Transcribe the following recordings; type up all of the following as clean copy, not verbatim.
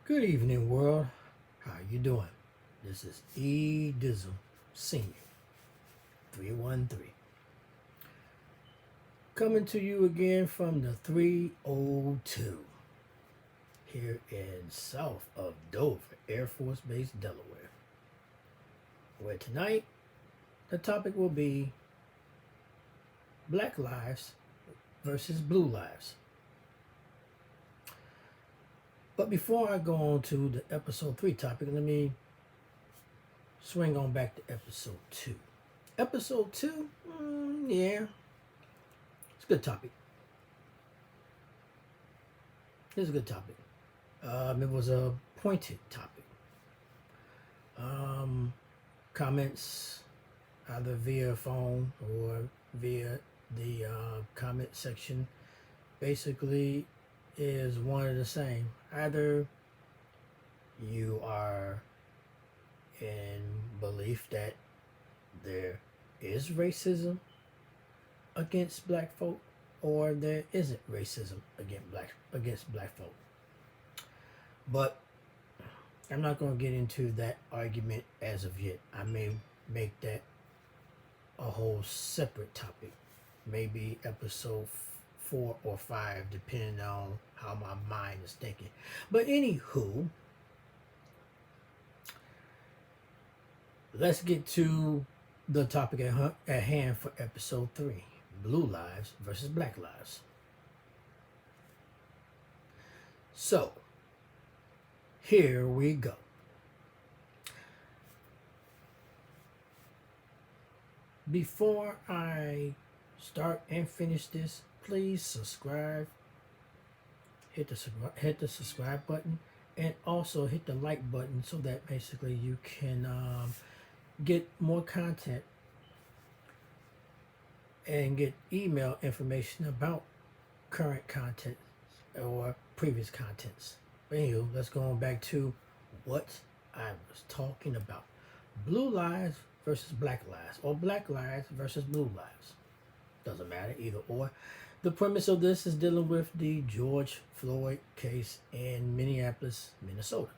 Good evening, world. How you doing? This is E-Dizzle Senior 313 coming to you again from the 302 here in south of Dover, Air Force Base, Delaware. Where tonight the topic will be Black Lives versus Blue Lives. But before I go on to the episode 3 topic, let me swing on back to episode 2. Episode 2, yeah, it's a good topic. It's a good topic. It was a pointed topic. Comments either via phone or via the comment section basically is one and the same. Either you are in belief that there is racism against black folk, or there isn't racism against black folk. But I'm not going to get into that argument as of yet. I may make that a whole separate topic, maybe episode 4 or 5, depending on how my mind is thinking. But anywho, let's get to the topic at hand for episode 3, Blue Lives versus Black Lives. So, here we go. Before I start and finish this, please subscribe. Hit the subscribe button, and also hit the like button so that basically you can get more content and get email information about current content or previous contents. But anyway, let's go on back to what I was talking about. Blue lives versus black lives, or black lives versus blue lives. Doesn't matter, either or. The premise of this is dealing with the George Floyd case in Minneapolis, Minnesota.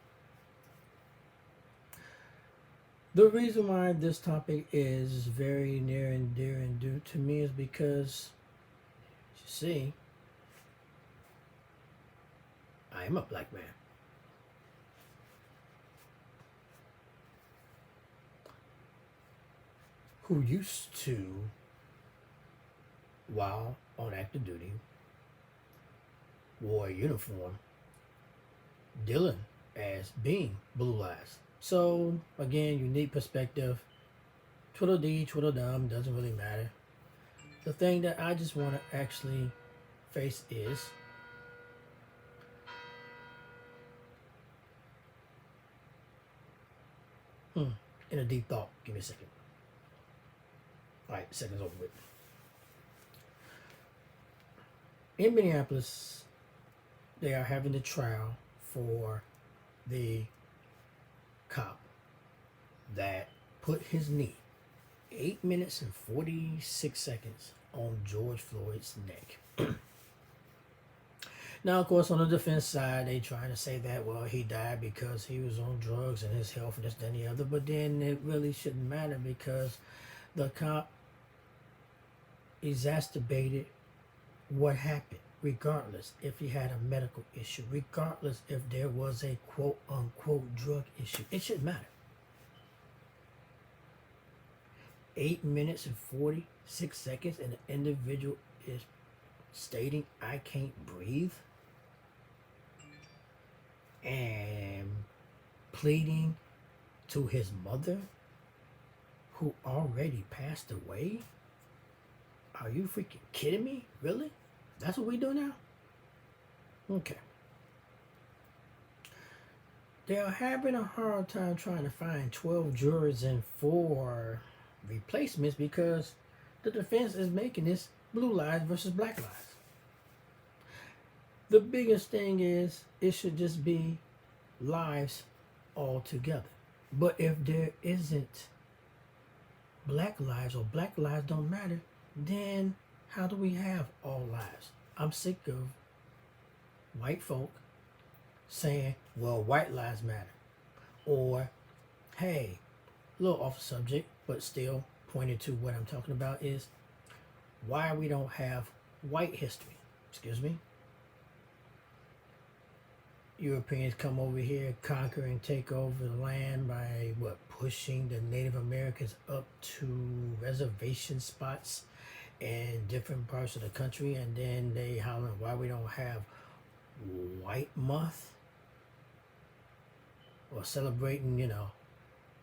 The reason why this topic is very near and dear and due to me is because, you see, I am a black man. Who used to, while on active duty, wore a uniform dealing as being blue lives. So, again, unique perspective. Twiddle dee, twiddle dum, doesn't really matter. The thing that I just want to actually face is in a deep thought. Give me a second. All right, second's over with. In Minneapolis, they are having the trial for the cop that put his knee 8 minutes and 46 seconds on George Floyd's neck. Now, of course, on the defense side, they trying to say that, well, he died because he was on drugs and his health and this, that, and the other. But then it really shouldn't matter because the cop exacerbated what happened, regardless if he had a medical issue, regardless if there was a quote-unquote drug issue. It shouldn't matter. 8 minutes and 46 seconds and the individual is stating, I can't breathe, and pleading to his mother, who already passed away. Are you freaking kidding me? Really? That's what we do now? Okay. They are having a hard time trying to find 12 jurors and 4 replacements because the defense is making this blue lives versus black lives. The biggest thing is it should just be lives altogether. But if there isn't black lives or black lives don't matter, then how do we have all lives? I'm sick of white folk saying, well, white lives matter. Or, hey, a little off subject, but still pointing to what I'm talking about is why we don't have white history. Excuse me. Europeans come over here, conquer and take over the land by what, pushing the Native Americans up to reservation spots in different parts of the country, and then they holler why we don't have white month or celebrating,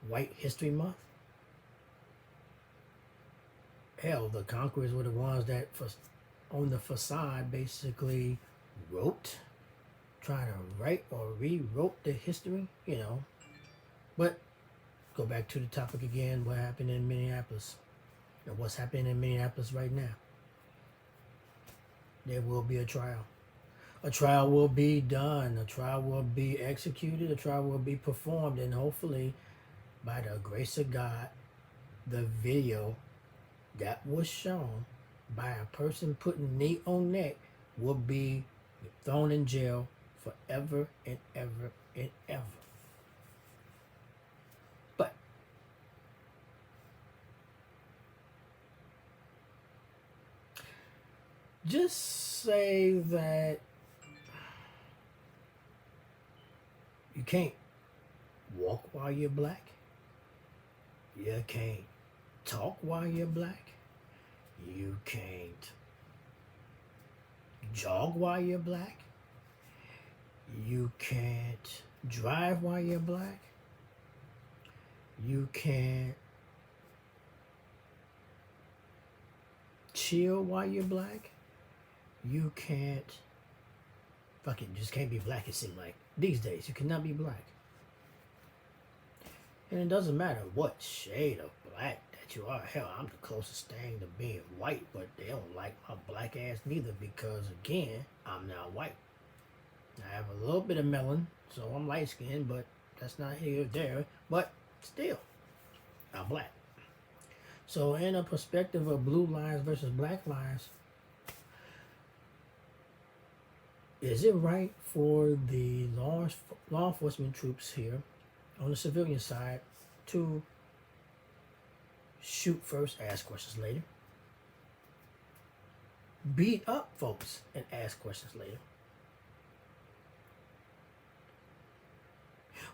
white history month. Hell, the conquerors were the ones that on the facade basically wrote, trying to write or rewrote the history, But go back to the topic again, what happened in Minneapolis and what's happening in Minneapolis right now. There will be a trial. A trial will be done. A trial will be executed. A trial will be performed. And hopefully, by the grace of God, the video that was shown by a person putting knee on neck will be thrown in jail forever and ever and ever. But just say that you can't walk while you're black. You can't talk while you're black. You can't jog while you're black. You can't drive while you're black. You can't chill while you're black. You can't just can't be black, it seems like. These days, you cannot be black. And it doesn't matter what shade of black that you are. Hell, I'm the closest thing to being white, but they don't like my black ass neither because, again, I'm not white. I have a little bit of melanin, so I'm light skinned, but that's not here or there. But still, I'm black. So in a perspective of blue lives versus black lives, is it right for the law enforcement troops here on the civilian side to shoot first, ask questions later? Beat up folks and ask questions later?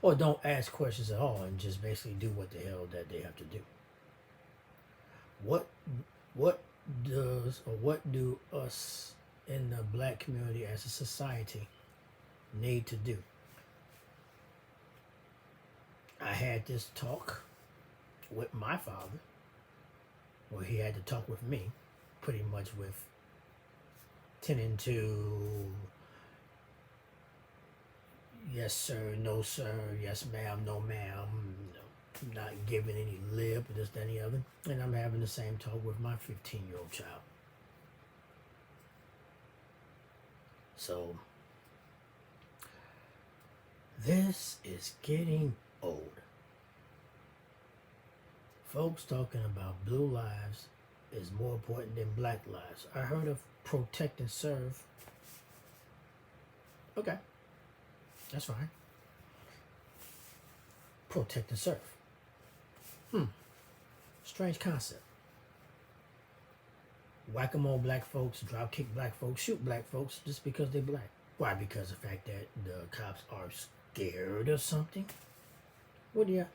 Or don't ask questions at all and just basically do what the hell that they have to do? What do us in the black community as a society need to do? I had this talk with my father, or he had to talk with me, pretty much with tending to yes sir, no sir, yes ma'am, no ma'am, not giving any lip, this, that, and the other. And I'm having the same talk with my 15-year-old child. So, this is getting old. Folks talking about blue lives is more important than black lives. I heard of protect and serve. Okay, that's fine. Protect and serve. Strange concept. Whack-a-mole black folks, drop kick black folks, shoot black folks just because they're black. Why? Because of the fact that the cops are scared of something? What do you...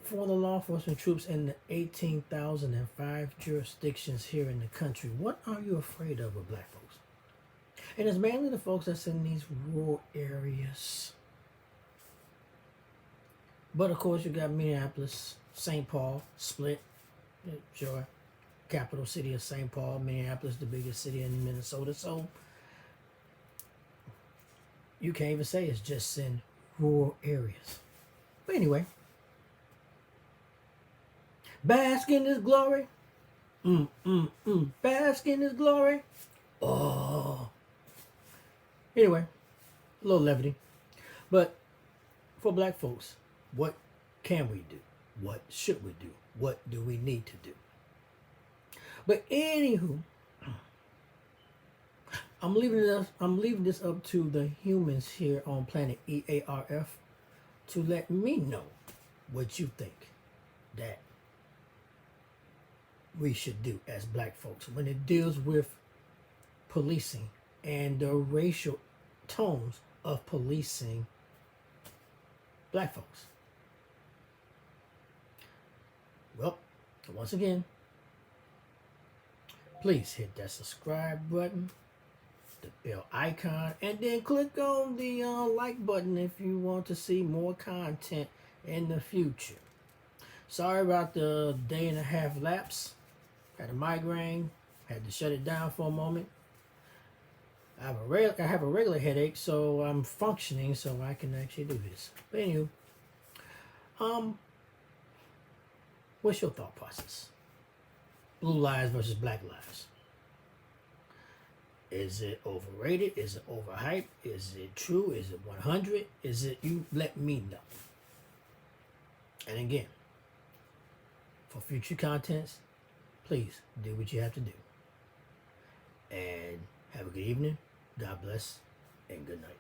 For the law enforcement troops in the 18,005 jurisdictions here in the country, what are you afraid of with black folks? And it's mainly the folks that's in these rural areas. But of course, you got Minneapolis, St. Paul, split. Sure. Capital city of St. Paul, Minneapolis, the biggest city in Minnesota. So you can't even say it's just in rural areas. But anyway, bask in His glory. Bask in His glory. Oh. Anyway, a little levity. But for black folks, what can we do? What should we do? What do we need to do? But anywho, I'm leaving this up to the humans here on planet EARF to let me know what you think that we should do as black folks when it deals with policing and the racial tones of policing black folks. Well, once again, please hit that subscribe button, the bell icon, and then click on the like button if you want to see more content in the future. Sorry about the day and a half lapse. Had a migraine, had to shut it down for a moment. I have a regular headache, so I'm functioning, so I can actually do this. But anyway, what's your thought process? Blue lives versus black lives. Is it overrated? Is it overhyped? Is it true? Is it 100? Is it, you let me know. And again, for future contents, please do what you have to do. And have a good evening. God bless and good night.